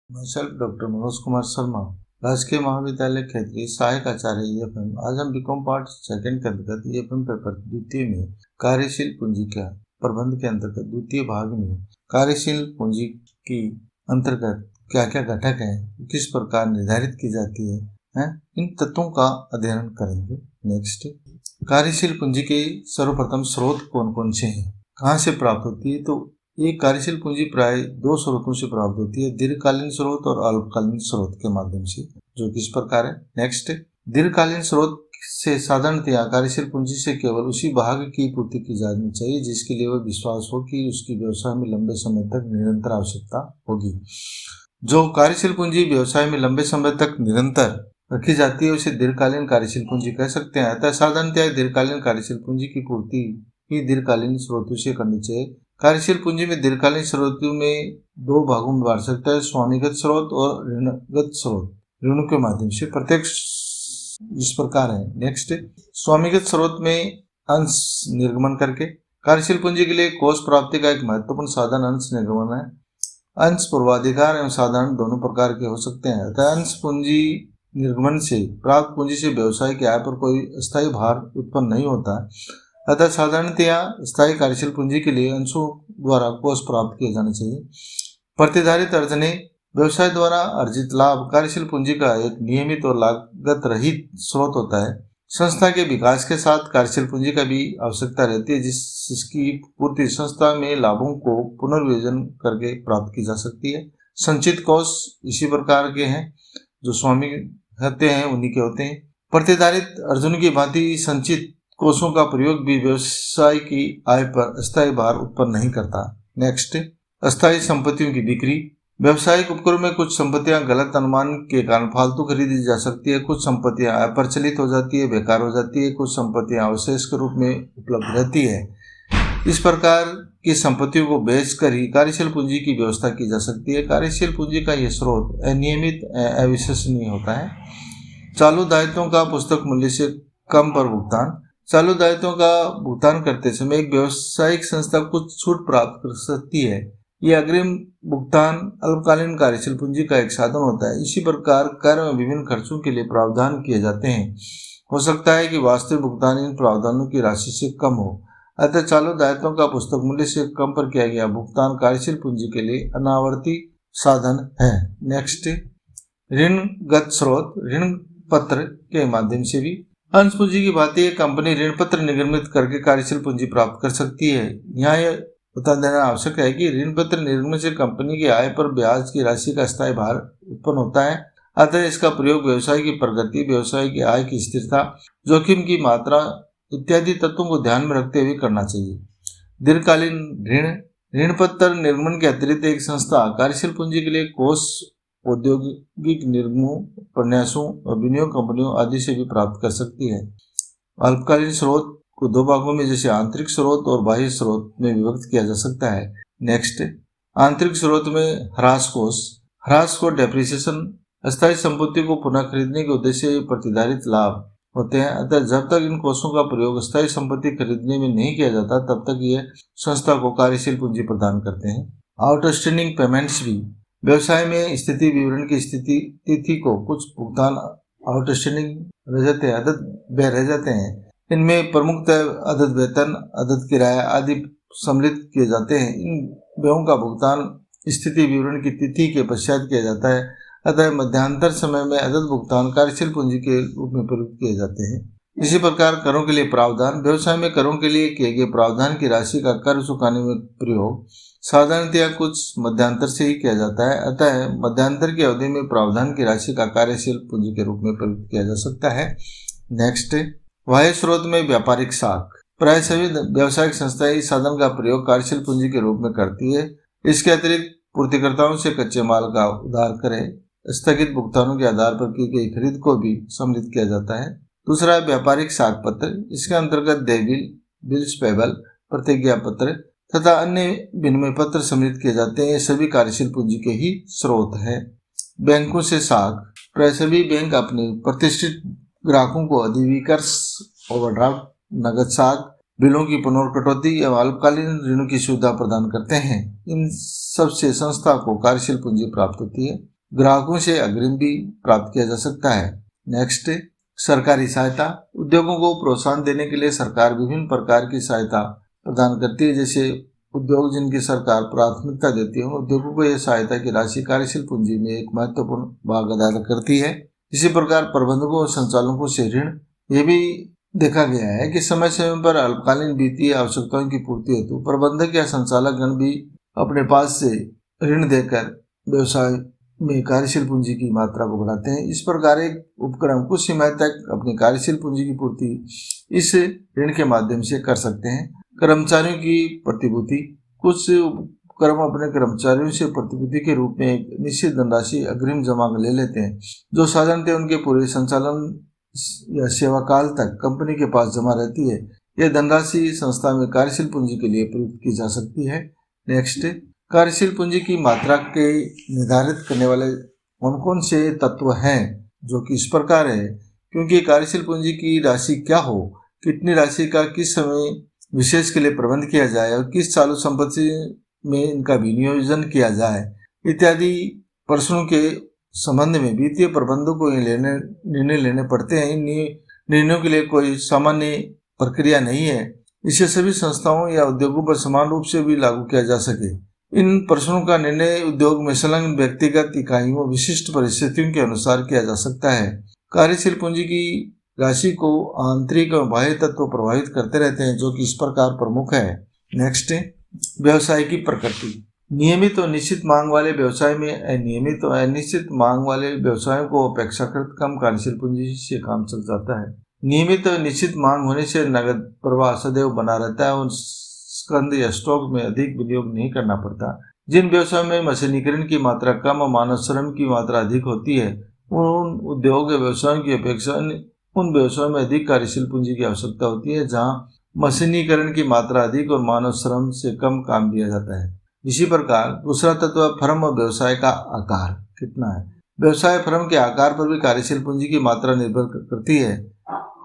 myself Dr. Manoj Kumar Sharma, राजकीय महाविद्यालय क्षेत्रीय सहायक आचार्य ईएफएम। आज हम बीकॉम पार्ट सेकंड के अंतर्गत ईएफएम पेपर द्वितीय में कार्यशील पूंजी का प्रबंध के अंतर्गत द्वितीय भाग में कार्यशील पूंजी की अंतर्गत क्या क्या घटक हैं, किस प्रकार निर्धारित की जाती है, इन तत्वों का अध्ययन करेंगे। नेक्स्ट, कार्यशील पूंजी के सर्वप्रथम स्रोत कौन कौन से हैं, कहाँ से प्राप्त होती है? तो ये कार्यशील पूंजी प्राय दो स्रोतों से प्राप्त होती है, दीर्घकालीन स्रोत और अल्पकालीन स्रोत के माध्यम से, जो किस प्रकार है। नेक्स्ट, दीर्घकालीन स्रोत से साधारणतया कार्यशील पूंजी से केवल उसी भाग की पूर्ति की जानी चाहिए जिसके लिए वह विश्वास हो कि उसकी व्यवसाय में लंबे समय तक निरंतर आवश्यकता होगी। जो कार्यशील पूंजी व्यवसाय में लंबे समय तक निरंतर रखी जाती है उसे दीर्घकालीन कार्यशील पूंजी कह सकते हैं। अतः साधारणतया दीर्घकालीन कार्यशील पूंजी की पूर्ति ही दीर्घकालीन स्रोतों से करनी चाहिए। कार्यशील पूंजी में दीर्घकालीन स्रोतों में दो भागों में बांट सकता है, स्वामिगत स्रोत और ऋणगत स्रोत। ऋणों के माध्यम से प्रत्येक इस प्रकार है। नेक्स्ट, स्वामिगत स्रोत में अंश निर्गमन करके कार्यशील पूंजी के लिए कोष प्राप्ति का एक महत्वपूर्ण साधन अंश निर्गमन है। अंश पूर्वाधिकार एवं साधारण दोनों प्रकार के हो सकते हैं। अतः अंश पूंजी निर्गमन से प्राप्त पूंजी से व्यवसाय की आय पर कोई अस्थायी भार उत्पन्न नहीं होता। अतः साधारणतया स्थायी कार्यशील पूंजी के लिए अंशों द्वारा कोष प्राप्त किए जाने चाहिए। प्रतिधारित अर्जने व्यवसाय द्वारा अर्जित लाभ कार्यशील पूंजी का एक नियमित और लागत रहित स्रोत होता है। संस्था के विकास के साथ कार्यशील पूंजी का भी आवश्यकता रहती है जिसकी पूर्ति संस्था में लाभों को पुनर्विभाजन करके प्राप्त की जा सकती है। संचित कोष इसी प्रकार के हैं, जो स्वामी होते हैं उन्हीं के होते हैं। प्रतिधारित अर्जन की भांति संचित कोषों का प्रयोग भी व्यवसाय की आय पर अस्थायी भार उत्पन्न नहीं करता। नेक्स्ट, अस्थायी संपत्तियों की बिक्री। व्यवसायिक उपक्रम में कुछ संपत्तियां गलत अनुमान के कारण फालतू खरीदी जा सकती है, कुछ संपत्तियां अप्रचलित हो जाती है, बेकार हो जाती है, कुछ संपत्तियां अवशेष के रूप में उपलब्ध रहती है। इस प्रकार की संपत्तियों को बेचकर ही कार्यशील पूंजी की व्यवस्था की जा सकती है। कार्यशील पूंजी का यह स्रोत अनियमित अविश्वसनीय होता है। चालू दायित्वों का पुस्तक मूल्य से कम पर भुगतान। चालू दायित्वों का भुगतान करते समय एक व्यावसायिक संस्था कुछ छूट प्राप्त कर सकती है। यह अग्रिम भुगतान अल्पकालीन कार्यशील पूंजी का एक साधन होता है। इसी प्रकार कर में विभिन्न खर्चों के लिए प्रावधान किए जाते हैं। हो सकता है कि वास्तविक भुगतान इन प्रावधानों की राशि से कम हो। अतः चालू दायित्वों का पुस्तक मूल्य से कम पर किया गया भुगतान कार्यशील पूंजी के लिए अनावर्ती साधन है। नेक्स्ट, ऋणगत स्रोत। ऋण पत्र के माध्यम से भी अंश पूंजी की भांति एक कंपनी ऋण पत्र निर्गमित करके कार्यशील पूंजी प्राप्त कर सकती है। यहाँ यह बता देना आवश्यक है कि ऋण पत्र निर्गमन से कंपनी की आय पर ब्याज की राशि का अस्थायी भार उत्पन्न होता है। अतः इसका प्रयोग व्यवसाय की प्रगति, व्यवसाय की आय की स्थिरता, जोखिम की मात्रा इत्यादि तत्वों को ध्यान में रखते हुए करना चाहिए। दीर्घकालीन ऋण पत्र निर्गमन के अतिरिक्त एक संस्था कार्यशील पूंजी के लिए कोष औद्योगिक निर्गमों, प्रन्यासों और विनियोग कंपनियों आदि से भी प्राप्त कर सकती है। अल्पकालीन स्रोत को दो भागों में जैसे आंतरिक स्रोत और बाह्य स्रोत में विभक्त किया जा सकता है। नेक्स्ट, आंतरिक स्रोत में ह्रास कोष डेप्रिसिएशन। अस्थायी संपत्ति को पुनः खरीदने के उद्देश्य से प्रतिधारित लाभ होते हैं। अतः जब तक इन कोषों का प्रयोग अस्थायी संपत्ति खरीदने में नहीं किया जाता तब तक यह संस्था को कार्यशील पूंजी प्रदान करते हैं। आउटस्टैंडिंग पेमेंट्स भी व्यवसाय में स्थिति विवरण की तिथि को कुछ भुगतान आउटस्टैंडिंग रह जाते हैं, अदद व्यय रह जाते हैं। इनमें प्रमुखतः अदद वेतन, अदद किराया आदि सम्मिलित किए जाते हैं। इन व्ययों का भुगतान स्थिति विवरण की तिथि के पश्चात किया जाता है। अतः मध्यांतर समय में अदद भुगतान कार्यशील पूंजी के रूप में प्रयुक्त किए जाते हैं। इसी प्रकार करों के लिए प्रावधान। व्यवसाय में करों के लिए किए गए प्रावधान की राशि का कर चुकाने में प्रयोग साधारणतया कुछ मध्यांतर से ही किया जाता है। अतः मध्यांतर की अवधि में प्रावधान की राशि का कार्यशील पूंजी के रूप में प्रयुक्त किया जा सकता है। नेक्स्ट, बाह्य स्रोत में व्यापारिक साख। प्राय सभी व्यावसायिक संस्थाएं इस साधन का प्रयोग कार्यशील पूंजी के रूप में करती है। इसके अतिरिक्त पूर्तिकर्ताओं से कच्चे माल का उधार करें, स्थगित भुगतानों के आधार पर की गई खरीद को भी सम्मिलित किया जाता है। दूसरा है व्यापारिक साख पत्र। इसके अंतर्गत देय बिल्स पेबल, प्रतिज्ञा पत्र तथा अन्य विनिमय पत्र सम्मिलित किए जाते हैं। ये सभी कार्यशील पूंजी के ही स्रोत है। बैंकों से साख। प्राय सभी बैंक अपने प्रतिष्ठित ग्राहकों को अधिविकर्ष, ओवरड्राफ्ट, नगद साख, बिलों की पुनर्कटौती एवं अल्पकालीन ऋणों की सुविधा प्रदान करते हैं। इन सब से संस्था को कार्यशील पूंजी प्राप्त होती है। ग्राहकों से अग्रिम भी प्राप्त किया जा सकता है। नेक्स्ट, सरकारी सहायता। उद्योगों को प्रोत्साहन देने के लिए सरकार विभिन्न प्रकार की सहायता प्रदान करती है। जैसे उद्योग जिनकी सरकार प्राथमिकता देती है, उद्योगों को यह सहायता की राशि कार्यशील पूंजी में एक महत्वपूर्ण भाग अदा करती है। इसी प्रकार प्रबंधकों और संचालकों से ऋण। यह भी देखा गया है कि समय समय पर अल्पकालीन वित्तीय आवश्यकताओं की पूर्ति हेतु प्रबंधक या संचालक गण भी अपने पास से ऋण देकर व्यवसाय में कार्यशील पूंजी की मात्रा को बढ़ाते हैं। इस प्रकार एक उपक्रम कुछ सीमा तक अपनी कार्यशील पूंजी की पूर्ति इस ऋण के माध्यम से कर सकते हैं। कर्मचारियों की प्रतिभूति। कुछ उपक्रम अपने कर्मचारियों से प्रतिभूति के रूप में एक निश्चित धनराशि अग्रिम जमा ले लेते हैं, जो साधारणतः उनके पूरे संचालन या सेवा काल तक कंपनी के पास जमा रहती है। यह धनराशि संस्था में कार्यशील पूंजी के लिए प्रयुक्त की जा सकती है। नेक्स्ट, कार्यशील पूंजी की मात्रा के निर्धारित करने वाले कौन कौन से तत्व हैं, जो कि इस प्रकार है। क्योंकि कार्यशील पूंजी की राशि क्या हो, कितनी राशि का किस समय विशेष के लिए प्रबंध किया जाए और किस चालू संपत्ति में इनका विनियोजन किया जाए इत्यादि प्रश्नों के संबंध में वित्तीय प्रबंधकों को निर्णय लेने पड़ते हैं। इन निर्णयों के लिए कोई सामान्य प्रक्रिया नहीं है। इसे सभी संस्थाओं या उद्योगों पर समान रूप से भी लागू किया जा सके। इन प्रश्नों का निर्णय उद्योग में संलग्न व्यक्तिगत इकाइयों विशिष्ट परिस्थितियों के अनुसार किया जा सकता है। कार्यशील पूंजी की राशि को आंतरिक और बाह्य तत्व प्रभावित करते रहते हैं, जो कि इस प्रकार प्रमुख है। नेक्स्ट, व्यवसाय की प्रकृति। नियमित और निश्चित मांग वाले व्यवसाय में अनियमित और अनिश्चित मांग वाले व्यवसायों को अपेक्षाकृत कम कार्यशील पूंजी से काम चल जाता है। नियमित और निश्चित मांग होने से नगद प्रवाह सदैव बना रहता है और स्कंद या स्टॉक में अधिक विनियोग नहीं करना पड़ता। जिन व्यवसायों में मशीनीकरण की मात्रा कम और मानव श्रम की मात्रा अधिक होती है, उन उद्योग व्यवसायों की अपेक्षा उन व्यवसायों में अधिक कार्यशील पूंजी की आवश्यकता होती है, जहाँ मशीनीकरण की मात्रा अधिक और मानव श्रम से कम काम दिया जाता है। इसी प्रकार दूसरा तत्व फर्म और व्यवसाय का आकार कितना है। व्यवसाय फर्म के आकार पर भी कार्यशील पूंजी की मात्रा निर्भर करती है।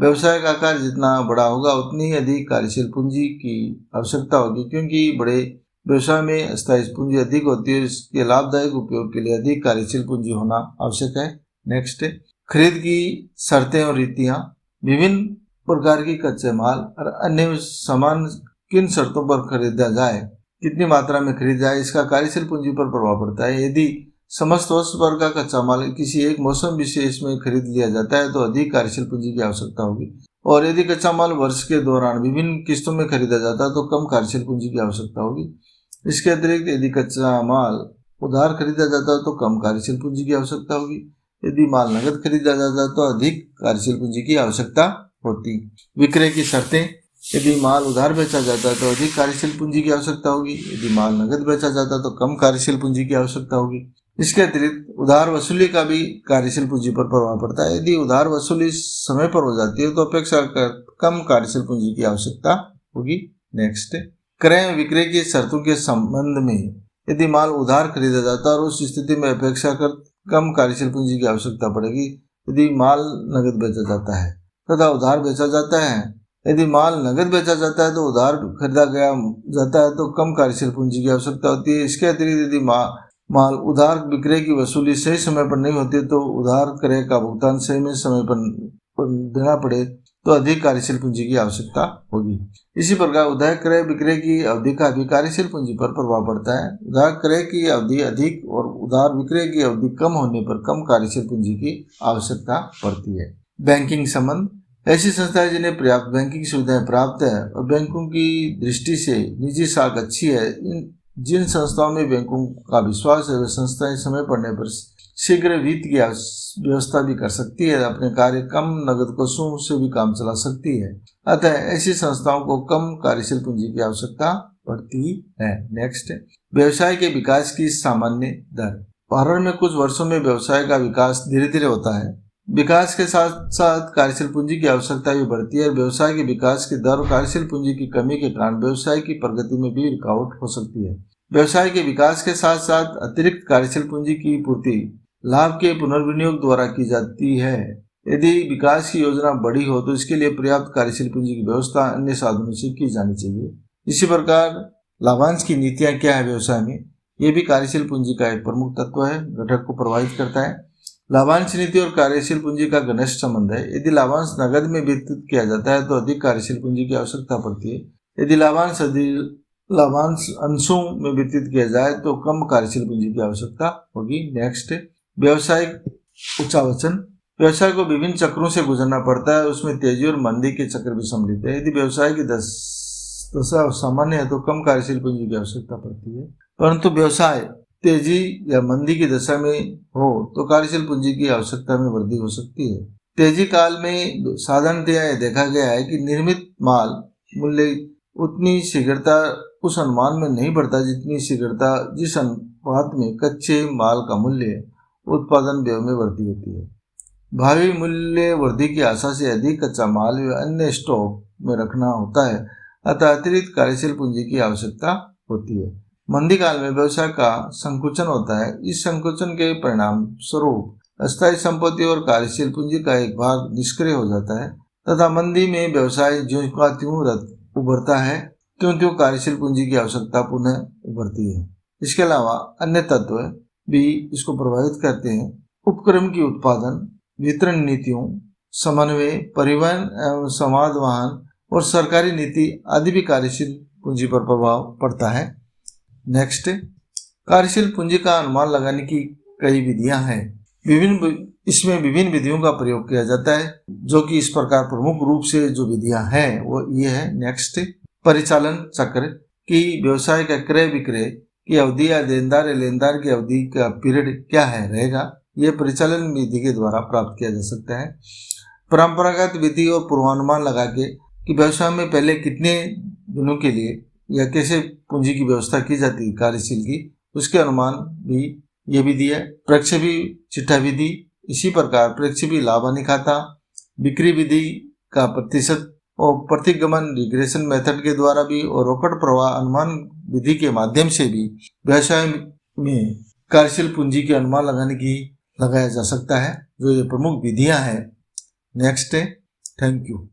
व्यवसाय का आकार जितना बड़ा होगा उतनी ही अधिक कार्यशील पूंजी की आवश्यकता होगी, क्योंकि बड़े व्यवसाय में स्थायी पूंजी अधिक होती है। इसके लाभदायक उपयोग के लिए अधिक कार्यशील पूंजी होना आवश्यक है। नेक्स्ट, खरीद की शर्तें और रीतियां। विभिन्न प्रकार की कच्चे माल और अन्य सामान किन शर्तों पर खरीदा जाए, कितनी मात्रा में खरीदा जाए, इसका कार्यशील पूंजी पर प्रभाव पड़ता है। यदि समस्त वर्ष भर का कच्चा माल किसी एक मौसम विशेष में खरीद लिया जाता है तो अधिक कार्यशील पूंजी की आवश्यकता होगी, और यदि कच्चा माल वर्ष के दौरान विभिन्न किस्तों में खरीदा जाता है तो कम कार्यशील पूंजी की आवश्यकता होगी। इसके अतिरिक्त यदि कच्चा माल उधार खरीदा जाता है तो कम कार्यशील पूंजी की आवश्यकता होगी। यदि माल नगद खरीदा जाता है तो अधिक कार्यशील पूंजी की आवश्यकता होती। विक्रय की शर्तें। यदि माल उधार बेचा जाता है तो अधिक कार्यशील पूंजी की आवश्यकता होगी। यदि माल नगद बेचा जाता है तो कम कार्यशील पूंजी की आवश्यकता होगी। इसके अतिरिक्त उधार वसूली का भी कार्यशील पूंजी पर प्रभाव पड़ता है। यदि उधार वसूली समय पर हो जाती है तो अपेक्षाकृत कम कार्यशील पूंजी की आवश्यकता होगी। नेक्स्ट, क्रय विक्रय की शर्तों के संबंध में। यदि माल उधार खरीदा जाता है और उस स्थिति में अपेक्षाकृत कम कार्यशील पूंजी की आवश्यकता पड़ेगी। यदि माल नगद बेचा जाता है तथा उधार बेचा जाता है, यदि माल नगद बेचा जाता है तो उधार खरीदा गया जाता है तो कम कार्यशील पूंजी की आवश्यकता होती है। इसके अतिरिक्त यदि माल उधार विक्रय की वसूली सही समय पर नहीं होती तो उधार क्रय का भुगतान सही समय पर देना पड़े तो अधिक कार्यशील पूंजी की आवश्यकता होगी। इसी प्रकार उधार क्रय विक्रय की अवधि का भी कार्यशील पूंजी पर प्रभाव पड़ता है। उधार क्रय की अवधि अधिक और उधार विक्रय की अवधि कम होने पर कम कार्यशील पूंजी की आवश्यकता पड़ती है। बैंकिंग संबंध। ऐसी संस्थाएं जिन्हें पर्याप्त बैंकिंग सुविधाएं प्राप्त है और बैंकों की दृष्टि से निजी साख अच्छी है, जिन संस्थाओं में बैंकों का विश्वास है, वे संस्थाएं समय पड़ने पर शीघ्र वित्त की व्यवस्था भी कर सकती है, अपने कार्य कम नगद कोषों से भी काम चला सकती है। अतः ऐसी संस्थाओं को कम कार्यशील पूंजी की आवश्यकता पड़ती है। नेक्स्ट, व्यवसाय के विकास की सामान्य दर। भारत में कुछ वर्षों में व्यवसाय का विकास धीरे धीरे होता है। विकास के साथ साथ कार्यशील पूंजी की आवश्यकता भी बढ़ती है। व्यवसाय के विकास की दर और कार्यशील पूंजी की कमी के कारण व्यवसाय की प्रगति में भी रुकावट हो सकती है। व्यवसाय के विकास के साथ साथ अतिरिक्त कार्यशील पूंजी की पूर्ति लाभ के पुनर्विनियोग द्वारा की जाती है। यदि विकास की योजना बड़ी हो तो इसके लिए पर्याप्त कार्यशील पूंजी की व्यवस्था अन्य साधनों से की जानी चाहिए। इसी प्रकार लाभांश की नीतियां क्या है व्यवसाय में। ये भी कार्यशील पूंजी का एक प्रमुख तत्व है, घटक को प्रभावित करता है। लाभांश नीति और कार्यशील पूंजी का घनिष्ठ संबंध है। यदि लाभांश नकद में वितरित किया जाता है तो अधिक कार्यशील पूंजी की आवश्यकता पड़ती है। यदि लाभांश अंशों में वितरित किया जाए तो कम कार्यशील पूंजी की आवश्यकता होगी। नेक्स्ट, व्यवसायिक उच्चावचन। व्यवसाय को विभिन्न चक्रों से गुजरना पड़ता है, उसमें तेजी और मंदी के चक्र भी सम्मिलित है। यदि व्यवसाय की दशा सामान्य है तो कम कार्यशील पूंजी की आवश्यकता पड़ती है, परंतु व्यवसाय तेजी या मंदी की दशा में हो तो कार्यशील पूंजी की आवश्यकता में वृद्धि हो सकती है। तेजी काल में साधारणतया यह देखा गया है कि निर्मित माल मूल्य उतनी शीघ्रता उस अनुमान में नहीं बढ़ता जितनी शीघ्रता जिस अनुपात में कच्चे माल का मूल्य उत्पादन व्यय में वृद्धि होती है। भावी मूल्य वृद्धि की आशा से अधिक कच्चा माल व अन्य स्टॉक में रखना होता है, अतः अतिरिक्त कार्यशील पूंजी की आवश्यकता होती है। मंदी काल में व्यवसाय का संकुचन होता है। इस संकुचन के परिणाम स्वरूप अस्थायी संपत्ति और कार्यशील पूंजी का एक भाग निष्क्रिय हो जाता है तथा मंदी में व्यवसाय ज्यों का त्यों उभरता है, त्यों त्यों कार्यशील पूंजी की आवश्यकता पुनः उभरती है। इसके अलावा अन्य तत्व भी इसको प्रभावित करते हैं। उपक्रम की उत्पादन, वितरण नीतियों, समन्वय, परिवहन एवं संवादवाहन और सरकारी नीति आदि भी कार्यशील पूंजी पर प्रभाव पड़ता है। नेक्स्ट, कार्यशील पूंजी का अनुमान लगाने की कई विधियां हैं। इसमें विभिन्न विधियों का प्रयोग किया जाता है, जो कि इस प्रकार प्रमुख रूप से जो विधियां हैं वो ये है। नेक्स्ट, परिचालन चक्र की व्यवसाय का क्रय विक्रय की अवधि या देनदार या लेनदार की अवधि का पीरियड क्या है रहेगा, यह परिचालन विधि के द्वारा प्राप्त किया जा सकता है। परंपरागत विधि और पूर्वानुमान लगा के कि व्यवसाय में पहले कितने दिनों के लिए या कैसे पूंजी की व्यवस्था की जाती है कार्यशील की, उसके अनुमान भी ये विधि है। प्रक्षेपी चिट्ठा विधि, इसी प्रकार प्रक्षेपी लाभ हानि खाता, बिक्री विधि का प्रतिशत और प्रतिगमन रिग्रेशन मेथड के द्वारा भी और रोकड़ प्रवाह अनुमान विधि के माध्यम से भी व्यवसाय में कार्यशील पूंजी के अनुमान लगाया जा सकता है, जो ये प्रमुख विधियां हैं। नेक्स्ट है, थैंक यू।